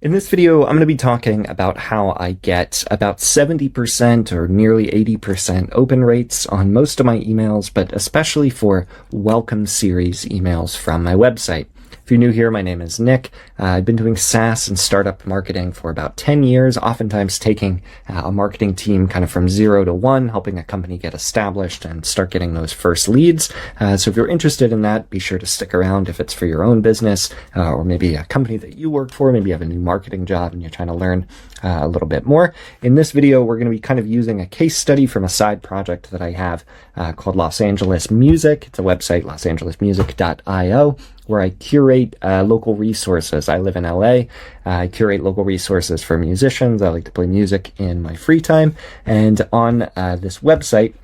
In this video, I'm going to be talking about how I get about 70% or nearly 80% open rates on most of my emails, but especially for welcome series emails from my website. If you're new here, my name is Nick. I've been doing SaaS and startup marketing for about 10 years, oftentimes taking a marketing team kind of from 0 to 1, helping a company get established and start getting those first leads. So if you're interested in that, be sure to stick around if it's for your own business or maybe a company that you work for. Maybe you have a new marketing job and you're trying to learn a little bit more. In this video, we're going to be kind of using a case study from a side project that I have called Los Angeles Music. It's a website, losangelesmusic.io, where I curate local resources. I live in LA. I curate local resources for musicians. I like to play music in my free time. And on this website,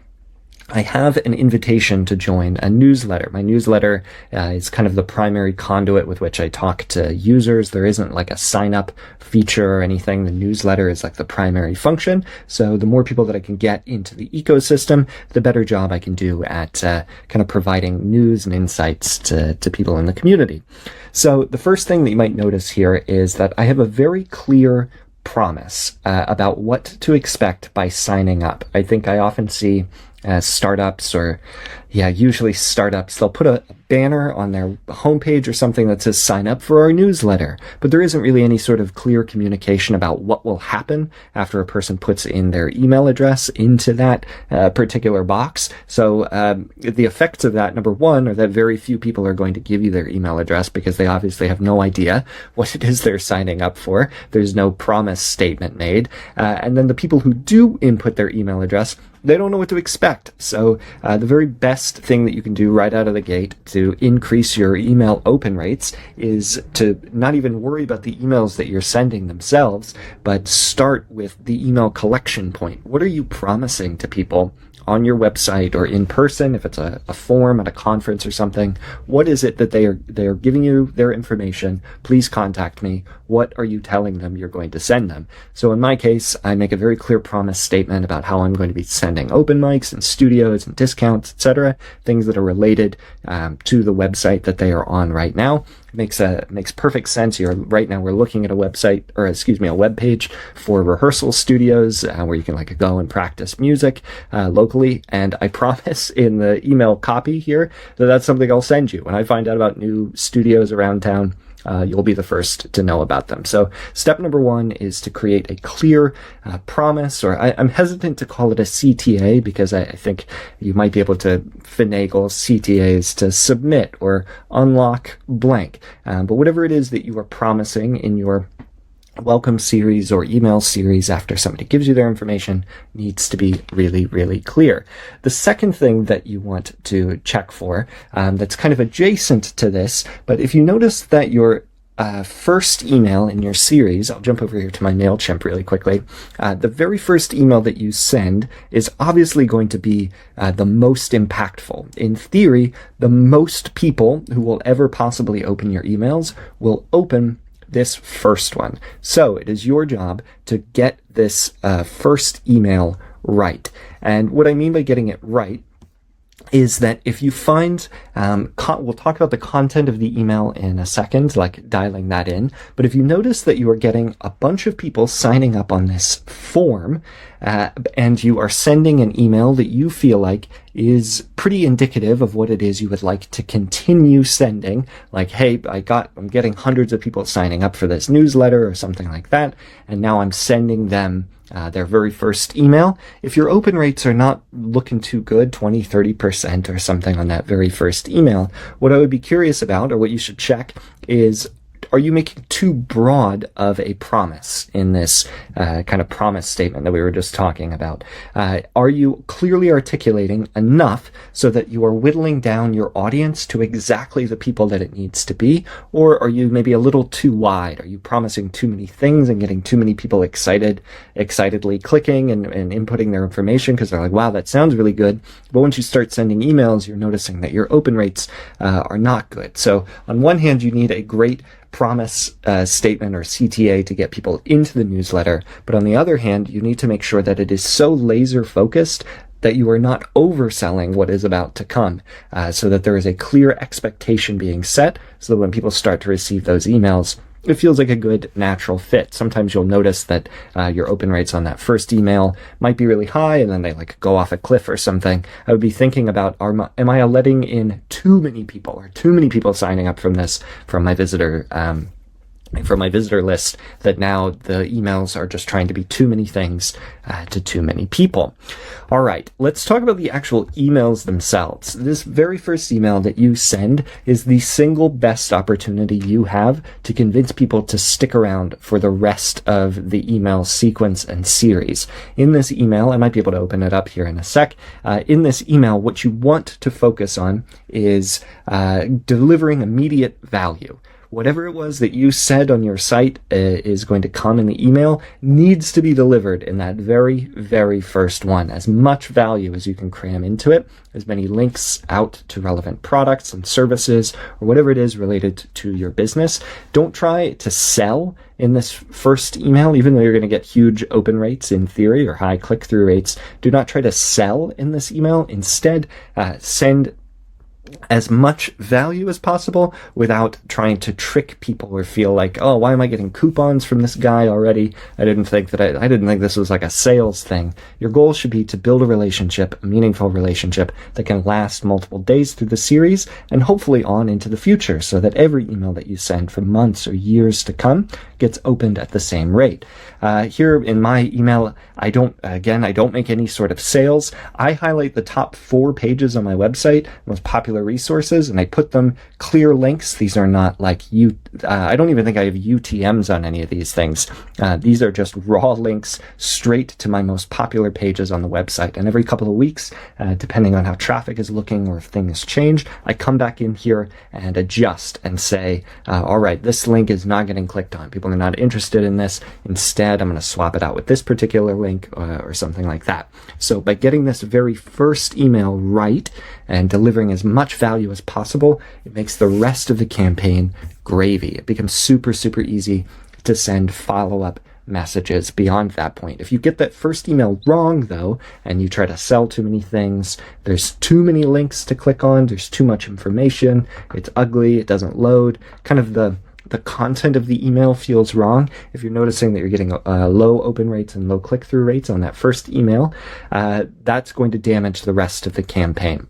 I have an invitation to join a newsletter. My newsletter is kind of the primary conduit with which I talk to users. There isn't like a sign up feature or anything. The newsletter is like the primary function. So the more people that I can get into the ecosystem, the better job I can do at kind of providing news and insights to people in the community. So the first thing that you might notice here is that I have a very clear promise about what to expect by signing up. I think I often see startups usually startups, they'll put a banner on their homepage or something that says sign up for our newsletter, but there isn't really any sort of clear communication about what will happen after a person puts in their email address into that particular box. So the effects of that, number one, are that very few people are going to give you their email address because they obviously have no idea what it is they're signing up for. There's no promise statement made. And then the people who do input their email address, they don't know what to expect. So the very best thing that you can do right out of the gate to increase your email open rates is to not even worry about the emails that you're sending themselves, but start with the email collection point. What are you promising to people on your website or in person, if it's a forum at a conference or something? What is it that they are giving you their information? Please contact me. What are you telling them you're going to send them? So in my case, I make a very clear promise statement about how I'm going to be sending open mics and studios and discounts, etc., things that are related to the website that they are on right now. Makes perfect sense. Right now we're looking at a web page for rehearsal studios where you can go and practice music locally. And I promise in the email copy here that that's something I'll send you. When I find out about new studios around town, you'll be the first to know about them. So step number one is to create a clear promise, or I'm hesitant to call it a CTA because I think you might be able to finagle CTAs to submit or unlock blank. But whatever it is that you are promising in your welcome series or email series after somebody gives you their information needs to be really, really clear. The second thing that you want to check for, that's kind of adjacent to this, but if you notice that your first email in your series, I'll jump over here to my MailChimp really quickly. The very first email that you send is obviously going to be the most impactful. In theory, the most people who will ever possibly open your emails will open this first one. So it is your job to get this first email right. And what I mean by getting it right is that if you find, we'll talk about the content of the email in a second, like dialing that in, but if you notice that you are getting a bunch of people signing up on this form, and you are sending an email that you feel like is pretty indicative of what it is you would like to continue sending, like, hey, I'm getting hundreds of people signing up for this newsletter or something like that, and now I'm sending them their very first email. If your open rates are not looking too good, 20, 30% or something on that very first email, what I would be curious about, or what you should check, is are you making too broad of a promise in this kind of promise statement that we were just talking about? Are you clearly articulating enough so that you are whittling down your audience to exactly the people that it needs to be? Or are you maybe a little too wide? Are you promising too many things and getting too many people excitedly clicking and inputting their information because they're like, wow, that sounds really good. But once you start sending emails, you're noticing that your open rates are not good. So on one hand, you need a great promise statement or CTA to get people into the newsletter. But on the other hand, you need to make sure that it is so laser focused that you are not overselling what is about to come, so that there is a clear expectation being set, so that when people start to receive those emails, it feels like a good natural fit. Sometimes you'll notice that your open rates on that first email might be really high and then they like go off a cliff or something. I would be thinking about, am I letting in too many people or too many people signing up from my visitor list, that now the emails are just trying to be too many things to too many people. All right, let's talk about the actual emails themselves. This very first email that you send is the single best opportunity you have to convince people to stick around for the rest of the email sequence and series. In this email, I might be able to open it up here in a sec. In this email, what you want to focus on is delivering immediate value. Whatever it was that you said on your site is going to come in the email needs to be delivered in that very, very first one. As much value as you can cram into it, as many links out to relevant products and services or whatever it is related to your business. Don't try to sell in this first email, even though you're going to get huge open rates in theory or high click-through rates. Do not try to sell in this email. Instead, send as much value as possible without trying to trick people or feel like, oh, why am I getting coupons from this guy already? I didn't think this was like a sales thing. Your goal should be to build a relationship, a meaningful relationship that can last multiple days through the series and hopefully on into the future, so that every email that you send for months or years to come gets opened at the same rate. Here in my email, I don't make any sort of sales. I highlight the top 4 pages on my website, most popular resources, and I put them clear links. These are not like I don't even think I have UTMs on any of these things. These are just raw links straight to my most popular pages on the website. And every couple of weeks, depending on how traffic is looking or if things change, I come back in here and adjust and say, all right, this link is not getting clicked on. People are not interested in this. Instead, I'm going to swap it out with this particular link or something like that. So by getting this very first email right and delivering as much value as possible, it makes the rest of the campaign gravy. It becomes super, super easy to send follow-up messages beyond that point. If you get that first email wrong, though, and you try to sell too many things, there's too many links to click on, there's too much information, it's ugly, it doesn't load, kind of the content of the email feels wrong. If you're noticing that you're getting low open rates and low click-through rates on that first email, that's going to damage the rest of the campaign.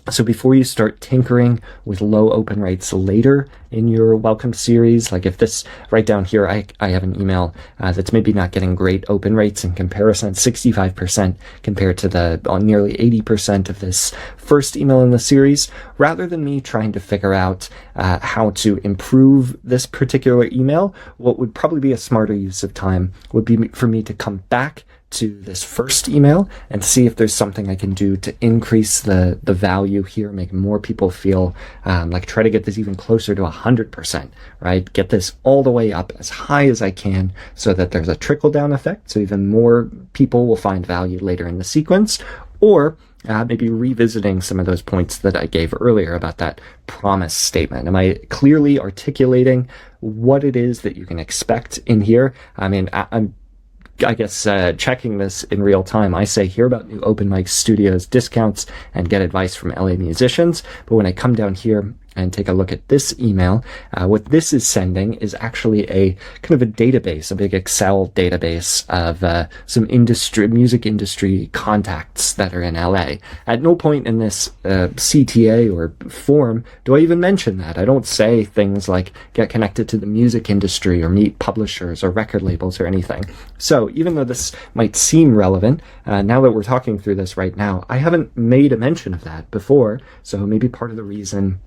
So before you start tinkering with low open rates later in your welcome series, like if this right down here, I have an email that's maybe not getting great open rates in comparison, 65% compared to the nearly 80% of this first email in the series. Rather than me trying to figure out how to improve this particular email, what would probably be a smarter use of time would be for me to come back to this first email and see if there's something I can do to increase the value here, make more people feel like try to get this even closer to 100%, right? Get this all the way up as high as I can so that there's a trickle down effect. So even more people will find value later in the sequence, or maybe revisiting some of those points that I gave earlier about that promise statement. Am I clearly articulating what it is that you can expect in here? I mean, I guess checking this in real time, I say hear about new open mic studios discounts and get advice from LA musicians. But when I come down here and take a look at this email, what this is sending is actually a kind of a database, a big Excel database of some music industry contacts that are in LA. At no point in this CTA or form do I even mention that. I don't say things like get connected to the music industry or meet publishers or record labels or anything. So even though this might seem relevant, now that we're talking through this right now, I haven't made a mention of that before. So maybe part of the reason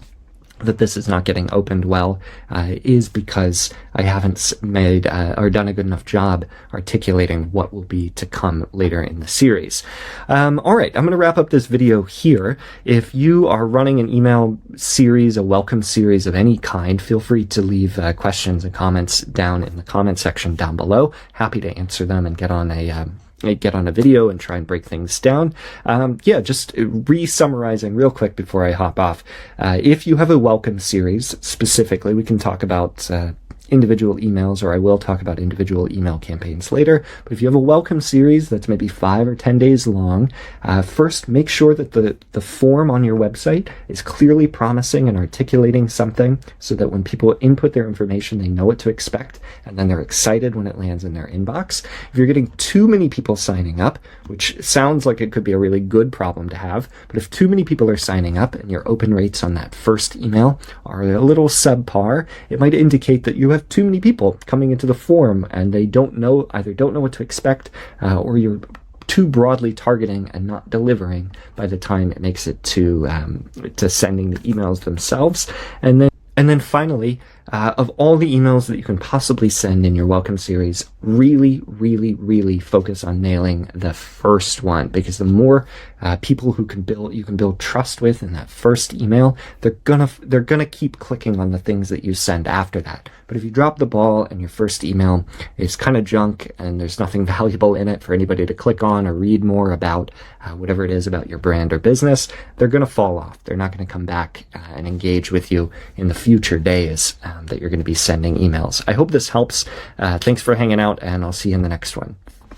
that this is not getting opened well is because I haven't made or done a good enough job articulating what will be to come later in the series. All right, I'm going to wrap up this video here. If you are running an email series, a welcome series of any kind, feel free to leave questions and comments down in the comment section down below. Happy to answer them and get on a video and try and break things down. Just re-summarizing real quick before I hop off. If you have a welcome series, specifically, we can talk about individual emails, or I will talk about individual email campaigns later. But if you have a welcome series that's maybe 5 or 10 days long, first make sure that the form on your website is clearly promising and articulating something so that when people input their information, they know what to expect, and then they're excited when it lands in their inbox. If you're getting too many people signing up, which sounds like it could be a really good problem to have, but if too many people are signing up and your open rates on that first email are a little subpar, it might indicate that you have too many people coming into the form and they either don't know what to expect, or you're too broadly targeting and not delivering by the time it makes it to sending the emails themselves. And then finally, of all the emails that you can possibly send in your welcome series, really, really, really focus on nailing the first one, because the more people you can build trust with in that first email, they're gonna keep clicking on the things that you send after that. But if you drop the ball and your first email is kind of junk and there's nothing valuable in it for anybody to click on or read more about whatever it is about your brand or business, they're going to fall off. They're not going to come back and engage with you in the future days that you're going to be sending emails. I hope this helps. Thanks for hanging out, and I'll see you in the next one.